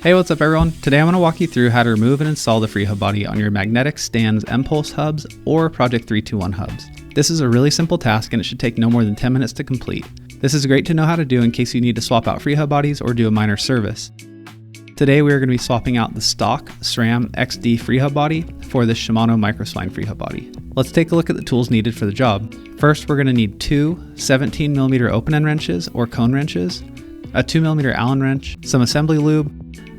Hey, what's up everyone? Today I'm going to walk you through how to remove and install the Freehub body on your magnetic stands M-Pulse hubs or Project 321 hubs. This is a really simple task and it should take no more than 10 minutes to complete. This is great to know how to do in case you need to swap out Freehub bodies or do a minor service. Today we are going to be swapping out the stock SRAM XD Freehub body for the Shimano Microspline Freehub body. Let's take a look at the tools needed for the job. First, we're going to need two 17mm open end wrenches or cone wrenches, a 2mm Allen wrench, some assembly lube,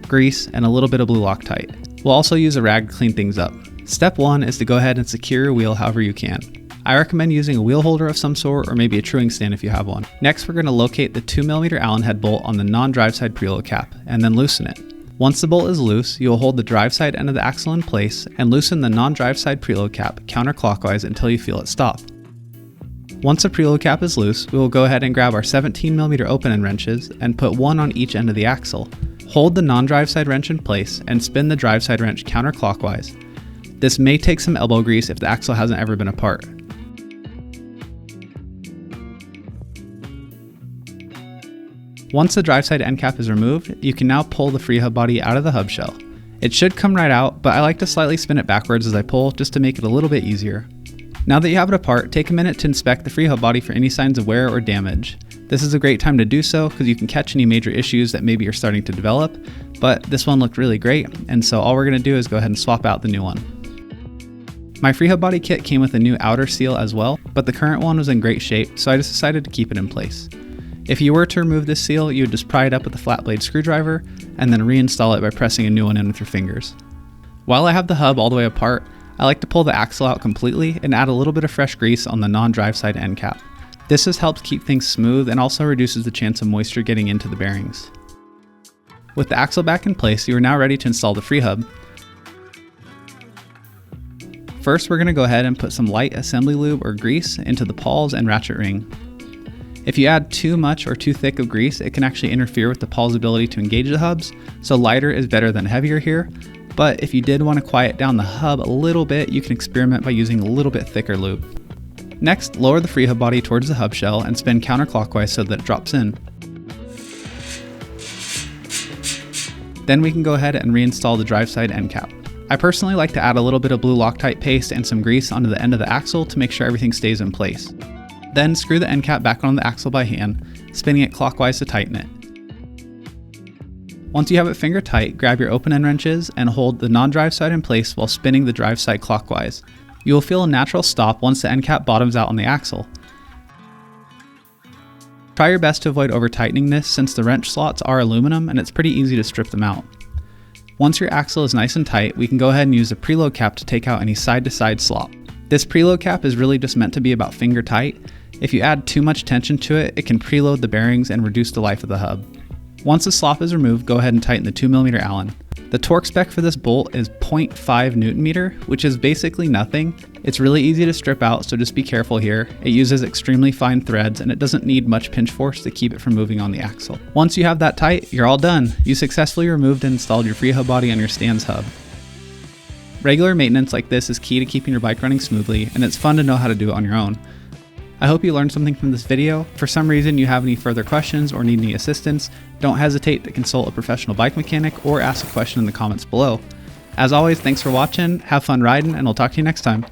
grease, and a little bit of blue Loctite. We'll also use a rag to clean things up. Step 1 is to go ahead and secure your wheel however you can. I recommend using a wheel holder of some sort or maybe a truing stand if you have one. Next, we're going to locate the 2mm Allen head bolt on the non-drive side preload cap and then loosen it. Once the bolt is loose, you will hold the drive side end of the axle in place and loosen the non-drive side preload cap counterclockwise until you feel it stop. Once the preload cap is loose, we will go ahead and grab our 17mm open end wrenches and put one on each end of the axle. Hold the non-drive side wrench in place and spin the drive side wrench counterclockwise. This may take some elbow grease if the axle hasn't ever been apart. Once the drive side end cap is removed, you can now pull the Freehub body out of the hub shell. It should come right out, but I like to slightly spin it backwards as I pull just to make it a little bit easier. Now that you have it apart, take a minute to inspect the Freehub body for any signs of wear or damage. This is a great time to do so because you can catch any major issues that maybe you're starting to develop, but this one looked really great, and so all we're going to do is go ahead and swap out the new one. My Freehub body kit came with a new outer seal as well, but the current one was in great shape, so I just decided to keep it in place. If you were to remove this seal, you would just pry it up with a flat blade screwdriver and then reinstall it by pressing a new one in with your fingers. While I have the hub all the way apart, I like to pull the axle out completely and add a little bit of fresh grease on the non-drive side end cap. This just helps keep things smooth and also reduces the chance of moisture getting into the bearings. With the axle back in place, you are now ready to install the Freehub. First, we're going to go ahead and put some light assembly lube or grease into the pawls and ratchet ring. If you add too much or too thick of grease, it can actually interfere with the pawl's ability to engage the hubs, so lighter is better than heavier here. But if you did want to quiet down the hub a little bit, you can experiment by using a little bit thicker lube. Next, lower the Freehub body towards the hub shell and spin counterclockwise so that it drops in. Then we can go ahead and reinstall the drive side end cap. I personally like to add a little bit of blue Loctite paste and some grease onto the end of the axle to make sure everything stays in place. Then screw the end cap back on the axle by hand, spinning it clockwise to tighten it. Once you have it finger tight, grab your open end wrenches and hold the non-drive side in place while spinning the drive side clockwise. You will feel a natural stop once the end cap bottoms out on the axle. Try your best to avoid over tightening this since the wrench slots are aluminum and it's pretty easy to strip them out. Once your axle is nice and tight, we can go ahead and use the preload cap to take out any side-to-side slop. This preload cap is really just meant to be about finger tight. If you add too much tension to it, it can preload the bearings and reduce the life of the hub. Once the slop is removed, go ahead and tighten the 2mm Allen. The torque spec for this bolt is 0.5 Nm, which is basically nothing. It's really easy to strip out, so just be careful here. It uses extremely fine threads and it doesn't need much pinch force to keep it from moving on the axle. Once you have that tight, you're all done. You successfully removed and installed your Freehub body on your stands hub. Regular maintenance like this is key to keeping your bike running smoothly, and it's fun to know how to do it on your own. I hope you learned something from this video. If for some reason you have any further questions or need any assistance, don't hesitate to consult a professional bike mechanic or ask a question in the comments below. As always, thanks for watching, have fun riding, and I'll talk to you next time.